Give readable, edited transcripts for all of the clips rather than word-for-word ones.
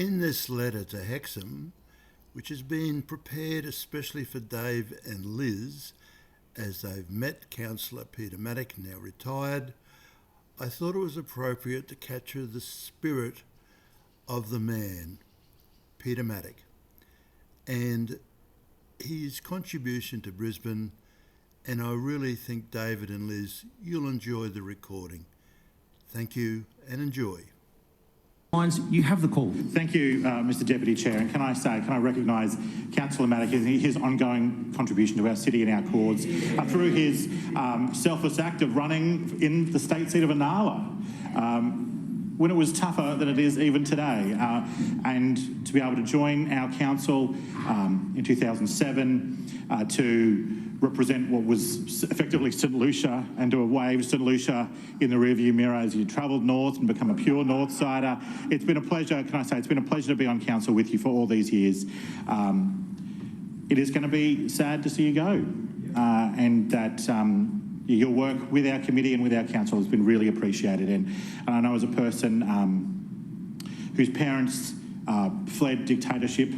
In this letter to Hexam, which has been prepared especially for Dave and Liz, as they've met Councillor Peter Matic, now retired, I thought it was appropriate to capture the spirit of the man, Peter Matic, and his contribution to Brisbane, and I really think, David and Liz, you'll enjoy the recording. Thank you and enjoy. You have the call. Thank you, Mr Deputy Chair. And can I recognise Councillor Matic and his ongoing contribution to our city and our cause through his selfless act of running in the state seat of Inala when it was tougher than it is even today. And to be able to join our council in 2007 to represent what was effectively St Lucia and to have waved St Lucia in the rearview mirror as you travelled north and become a pure North Sider. It's been a pleasure, can I say, it's been a pleasure to be on council with you for all these years. It is going to be sad to see you go, and that your work with our committee and with our council has been really appreciated. And I know as a person whose parents fled dictatorship,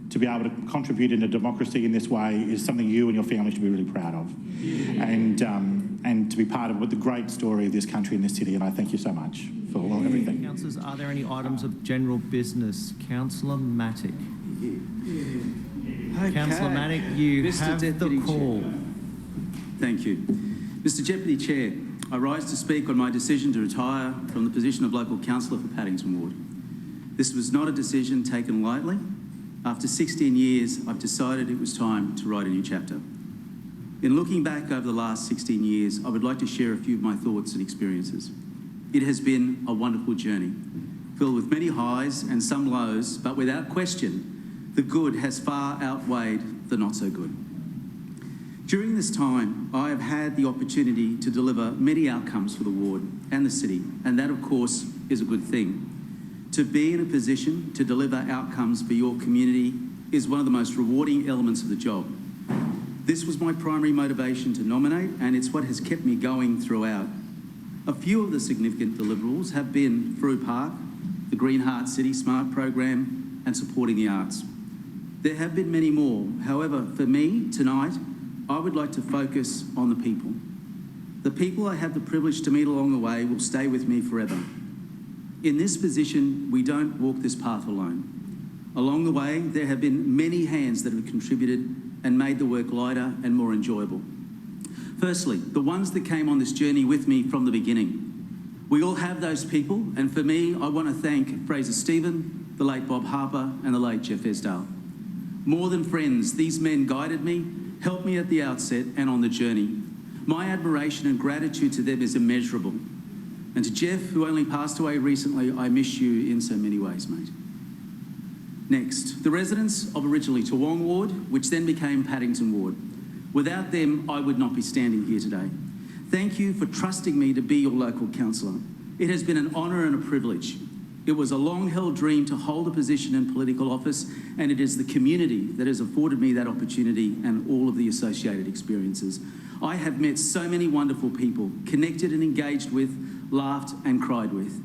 to be able to contribute into democracy in this way is something you and your family should be really proud of. And to be part of the great story of this country and this city, and I thank you so much for everything. Councillors, are there any items of general business? Councillor Matic. Okay. Councillor Matic, you Mr. have Deputy the call. Chair. Thank you. Mr Deputy Chair, I rise to speak on my decision to retire from the position of local councillor for Paddington Ward. This was not a decision taken lightly. After 16 years, I've decided it was time to write a new chapter. In looking back over the last 16 years, I would like to share a few of my thoughts and experiences. It has been a wonderful journey, filled with many highs and some lows, but without question, the good has far outweighed the not so good. During this time, I have had the opportunity to deliver many outcomes for the ward and the city, and that, of course, is a good thing. To be in a position to deliver outcomes for your community is one of the most rewarding elements of the job. This was my primary motivation to nominate, and it's what has kept me going throughout. A few of the significant deliverables have been Frew Park, the Green Heart City Smart program, and supporting the arts. There have been many more. However, for me, tonight, I would like to focus on the people. The people I have the privilege to meet along the way will stay with me forever. In this position, we don't walk this path alone. Along the way, there have been many hands that have contributed and made the work lighter and more enjoyable. Firstly, the ones that came on this journey with me from the beginning. We all have those people, and for me, I want to thank Fraser Stephen, the late Bob Harper, and the late Jeff Esdale. More than friends, these men guided me, helped me at the outset and on the journey. My admiration and gratitude to them is immeasurable. And to Jeff, who only passed away recently, I miss you in so many ways, mate. Next, the residents of originally Toowong Ward, which then became Paddington Ward. Without them, I would not be standing here today. Thank you for trusting me to be your local councillor. It has been an honour and a privilege. It was a long-held dream to hold a position in political office, and it is the community that has afforded me that opportunity and all of the associated experiences. I have met so many wonderful people, connected and engaged with, laughed and cried with.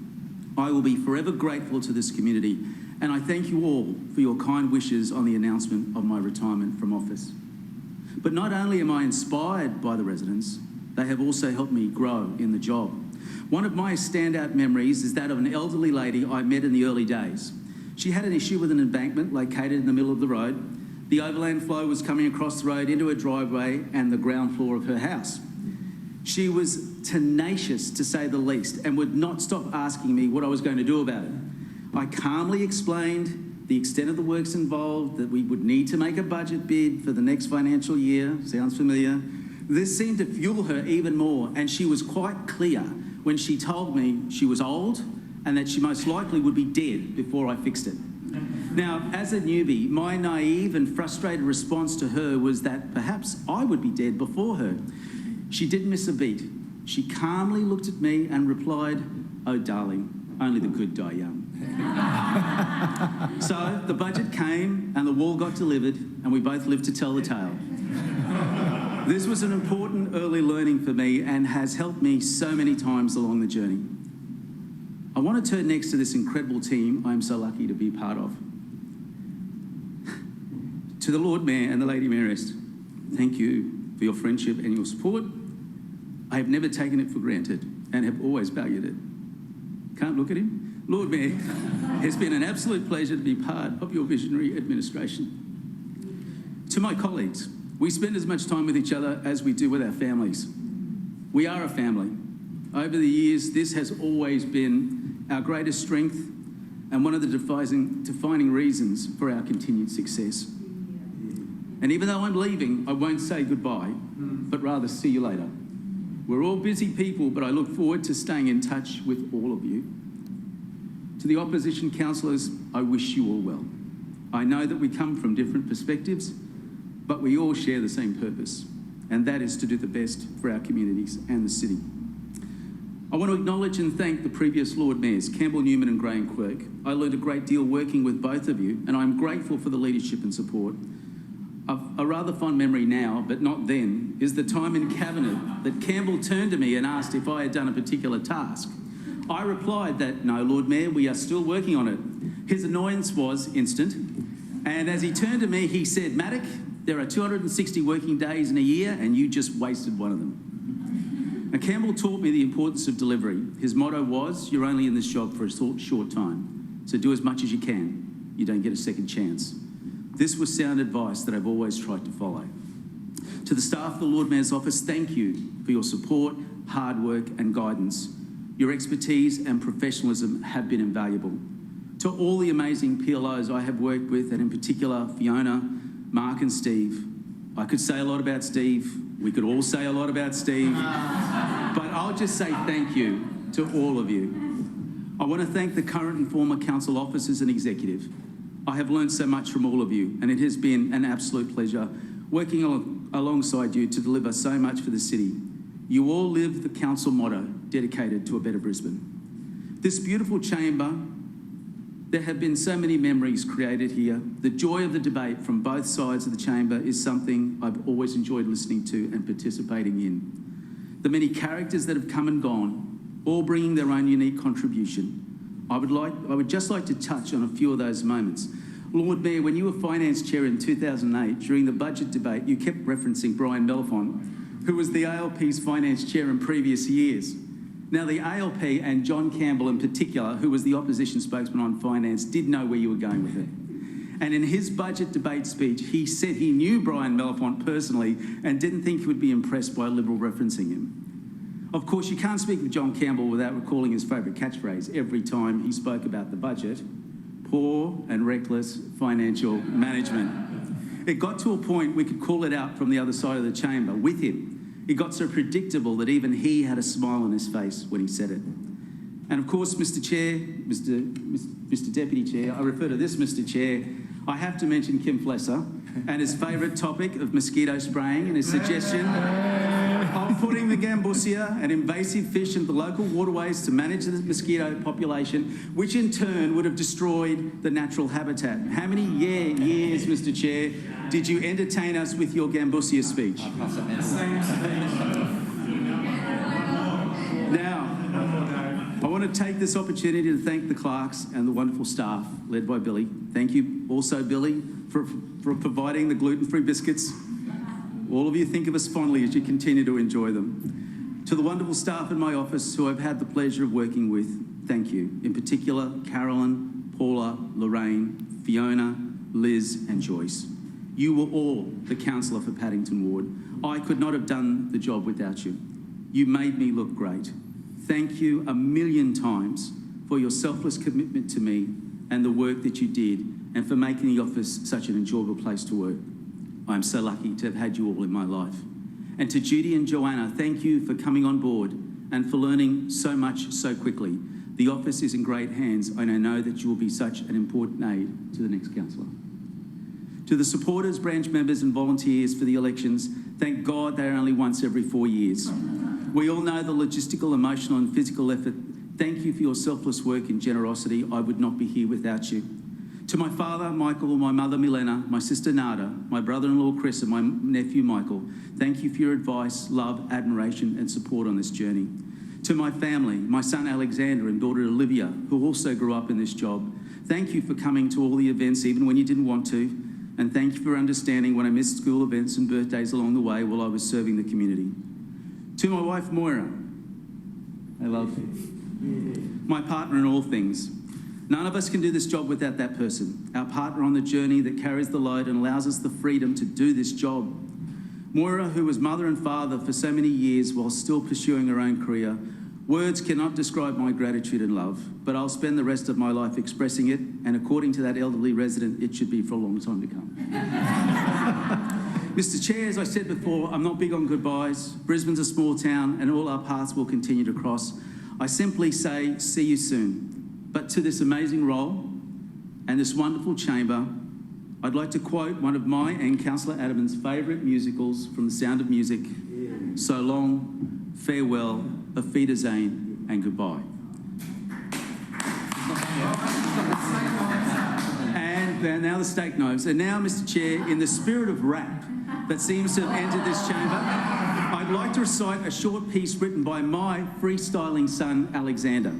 I will be forever grateful to this community, and I thank you all for your kind wishes on the announcement of my retirement from office. But not only am I inspired by the residents, they have also helped me grow in the job. One of my standout memories is that of an elderly lady I met in the early days. She had an issue with an embankment located in the middle of the road. The overland flow was coming across the road into her driveway and the ground floor of her house. She was tenacious, to say the least, and would not stop asking me what I was going to do about it. I calmly explained the extent of the works involved, that we would need to make a budget bid for the next financial year. Sounds familiar? This seemed to fuel her even more, and she was quite clear when she told me she was old and that she most likely would be dead before I fixed it. Now, as a newbie, my naive and frustrated response to her was that perhaps I would be dead before her. She didn't miss a beat. She calmly looked at me and replied, "Oh, darling, only the good die young." So the budget came and the wall got delivered, and we both lived to tell the tale. This was an important early learning for me and has helped me so many times along the journey. I want to turn next to this incredible team I am so lucky to be part of. To the Lord Mayor and the Lady Mayoress, thank you for your friendship and your support. I have never taken it for granted and have always valued it. Can't look at him? Lord Mayor, it's been an absolute pleasure to be part of your visionary administration. To my colleagues, we spend as much time with each other as we do with our families. We are a family. Over the years, this has always been our greatest strength and one of the defining reasons for our continued success. And even though I'm leaving, I won't say goodbye, but rather see you later. We're all busy people, but I look forward to staying in touch with all of you. To the opposition councillors, I wish you all well. I know that we come from different perspectives, but we all share the same purpose, and that is to do the best for our communities and the city. I want to acknowledge and thank the previous Lord Mayors, Campbell Newman and Graham Quirk. I learned a great deal working with both of you, and I'm grateful for the leadership and support. A rather fond memory now, but not then, is the time in Cabinet that Campbell turned to me and asked if I had done a particular task. I replied that, no, Lord Mayor, we are still working on it. His annoyance was instant, and as he turned to me, he said, Matic, there are 260 working days in a year, and you just wasted one of them. Now, Campbell taught me the importance of delivery. His motto was, you're only in this job for a short time, so do as much as you can. You don't get a second chance. This was sound advice that I've always tried to follow. To the staff of the Lord Mayor's office, thank you for your support, hard work and guidance. Your expertise and professionalism have been invaluable. To all the amazing PLOs I have worked with, and in particular Fiona, Mark and Steve. I could say a lot about Steve. We could all say a lot about Steve. But I'll just say thank you to all of you. I want to thank the current and former council officers and executive. I have learned so much from all of you, and it has been an absolute pleasure working alongside you to deliver so much for the city. You all live the council motto, dedicated to a better Brisbane. This beautiful chamber, there have been so many memories created here. The joy of the debate from both sides of the chamber is something I've always enjoyed listening to and participating in. The many characters that have come and gone, all bringing their own unique contribution. I would just like to touch on a few of those moments. Lord Mayor, when you were Finance Chair in 2008, during the budget debate, you kept referencing Brian Belafonte, who was the ALP's Finance Chair in previous years. Now, the ALP and John Campbell in particular, who was the opposition spokesman on finance, did know where you were going with it. And in his budget debate speech, he said he knew Brian Belafonte personally and didn't think he would be impressed by a Liberal referencing him. Of course, you can't speak of John Campbell without recalling his favourite catchphrase every time he spoke about the budget: poor and reckless financial management. It got to a point we could call it out from the other side of the chamber with him. It got so predictable that even he had a smile on his face when he said it. And of course, Mr. Chair, Mr. Deputy Chair, I refer to this Mr. Chair, I have to mention Kim Flesser and his favourite topic of mosquito spraying and his suggestion of putting the gambusia, an invasive fish, into the local waterways to manage the mosquito population, which in turn would have destroyed the natural habitat. How many years, Mr. Chair, did you entertain us with your gambusia speech? Now, I want to take this opportunity to thank the clerks and the wonderful staff led by Billy. Thank you also, Billy, for providing the gluten-free biscuits. All of you think of us fondly as you continue to enjoy them. To the wonderful staff in my office who I've had the pleasure of working with, thank you. In particular, Carolyn, Paula, Lorraine, Fiona, Liz and Joyce. You were all the councillor for Paddington Ward. I could not have done the job without you. You made me look great. Thank you a million times for your selfless commitment to me and the work that you did, and for making the office such an enjoyable place to work. I'm so lucky to have had you all in my life. And to Judy and Joanna, thank you for coming on board and for learning so much so quickly. The office is in great hands, and I know that you will be such an important aid to the next councillor. To the supporters, branch members and volunteers for the elections, thank God they are only once every 4 years. We all know the logistical, emotional and physical effort. Thank you for your selfless work and generosity. I would not be here without you. To my father, Michael, my mother, Milena, my sister, Nada, my brother-in-law, Chris, and my nephew, Michael, thank you for your advice, love, admiration and support on this journey. To my family, my son Alexander and daughter Olivia, who also grew up in this job, thank you for coming to all the events even when you didn't want to, and thank you for understanding when I missed school events and birthdays along the way while I was serving the community. To my wife Moira, I love you. My partner in all things. None of us can do this job without that person, our partner on the journey that carries the load and allows us the freedom to do this job. Moira, who was mother and father for so many years while still pursuing her own career. Words cannot describe my gratitude and love, but I'll spend the rest of my life expressing it, and according to that elderly resident, it should be for a long time to come. Mr. Chair, as I said before, I'm not big on goodbyes. Brisbane's a small town and all our paths will continue to cross. I simply say, see you soon. But to this amazing role and this wonderful chamber, I'd like to quote one of my and Councillor Adam's favourite musicals from The Sound of Music, So long, farewell, auf Wiedersehen and goodbye. And now the steak knives. And now, Mr. Chair, in the spirit of rap that seems to have entered this chamber, I'd like to recite a short piece written by my freestyling son, Alexander.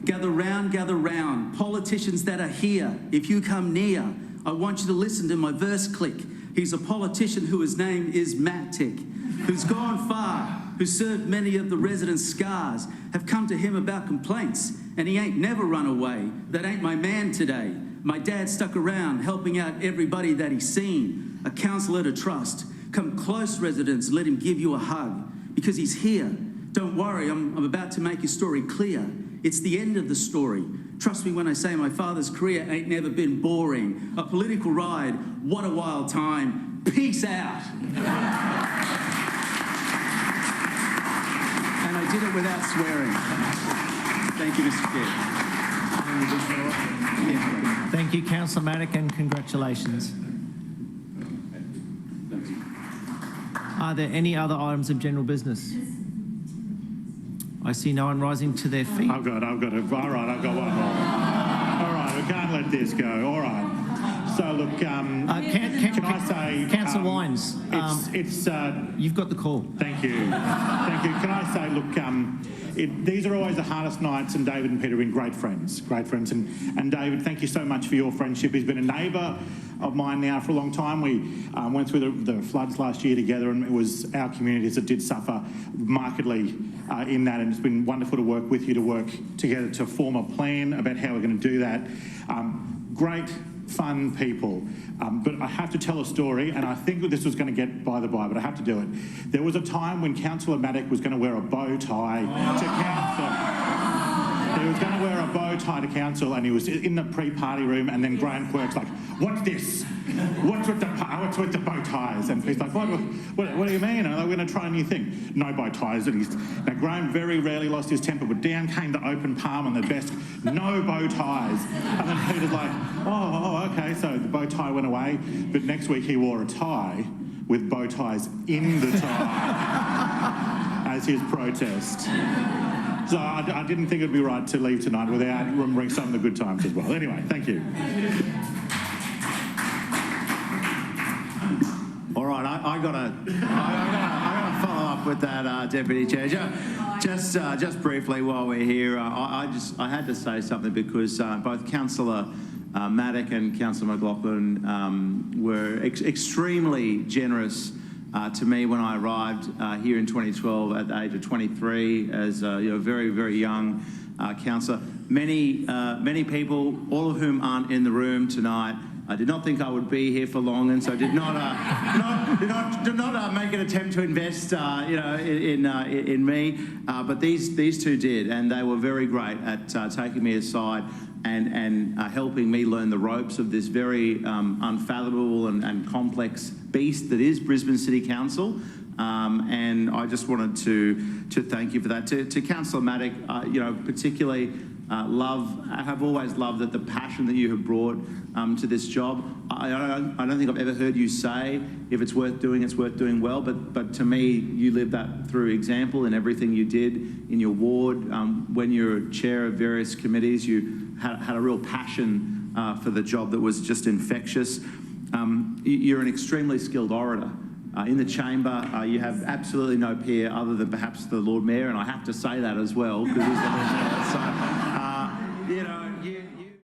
Gather round, politicians that are here. If you come near, I want you to listen to my verse click. He's a politician whose name is Matic, who's gone far, who served many of the residents' scars, have come to him about complaints, and he ain't never run away. That ain't my man today. My dad stuck around, helping out everybody that he's seen. A counsellor to trust. Come close, residents, let him give you a hug, because he's here. Don't worry, I'm about to make your story clear. It's the end of the story. Trust me when I say my father's career ain't never been boring. A political ride, what a wild time. Peace out. And I did it without swearing. Thank you, Mr. Chair. Thank you, Councillor Matic, and congratulations. Are there any other items of general business? I see no one rising to their feet. I've got it. All right, I've got one more. All right, we can't let this go. All right. So, look, can I say... Councillor Wines, you've got the call. Thank you. Thank you. Can I say, look, these are always the hardest nights, and David and Peter have been great friends. And David, thank you so much for your friendship. He's been a neighbour of mine now for a long time. We went through the floods last year together, and it was our communities that did suffer markedly in that, and it's been wonderful to work with you, to work together to form a plan about how we're going to do that. Great, fun people. But I have to tell a story, and I think that this was going to get by the by, but I have to do it. There was a time when Councillor Matic was going to wear a bow tie to council. He was going to wear a bow tie to council, and he was in the pre-party room, and then Graham Quirk's like, what's this? What's with the bow ties? And he's like, what do you mean? And we're going to try a new thing. No bow ties. And now, Graham very rarely lost his temper, but down came the open palm on the desk, no bow ties. And then Peter's like, oh, okay. So the bow tie went away, but next week he wore a tie with bow ties in the tie as his protest. So I didn't think it'd be right to leave tonight without remembering some of the good times as well. Anyway, thank you. All right, I gotta follow up with that, Deputy Chair. Just briefly while we're here, I had to say something because both Councillor Matic and Councillor McLaughlin were extremely generous to me when I arrived here in 2012 at the age of 23 as a very, very young councillor. Many people, all of whom aren't in the room tonight, I did not think I would be here for long, and so did not make an attempt to invest, in me. But these two did, and they were very great at taking me aside and helping me learn the ropes of this very unfathomable and complex beast that is Brisbane City Council. And I just wanted to thank you for that. To Councillor Matic, particularly. I have always loved the passion that you have brought to this job. I don't think I've ever heard you say, if it's worth doing, it's worth doing well, but to me, you lived that through example in everything you did in your ward. When you're chair of various committees, you had a real passion for the job that was just infectious. You're an extremely skilled orator. In the chamber, you have absolutely no peer other than perhaps the Lord Mayor, and I have to say that as well because he's the Lord Mayor. So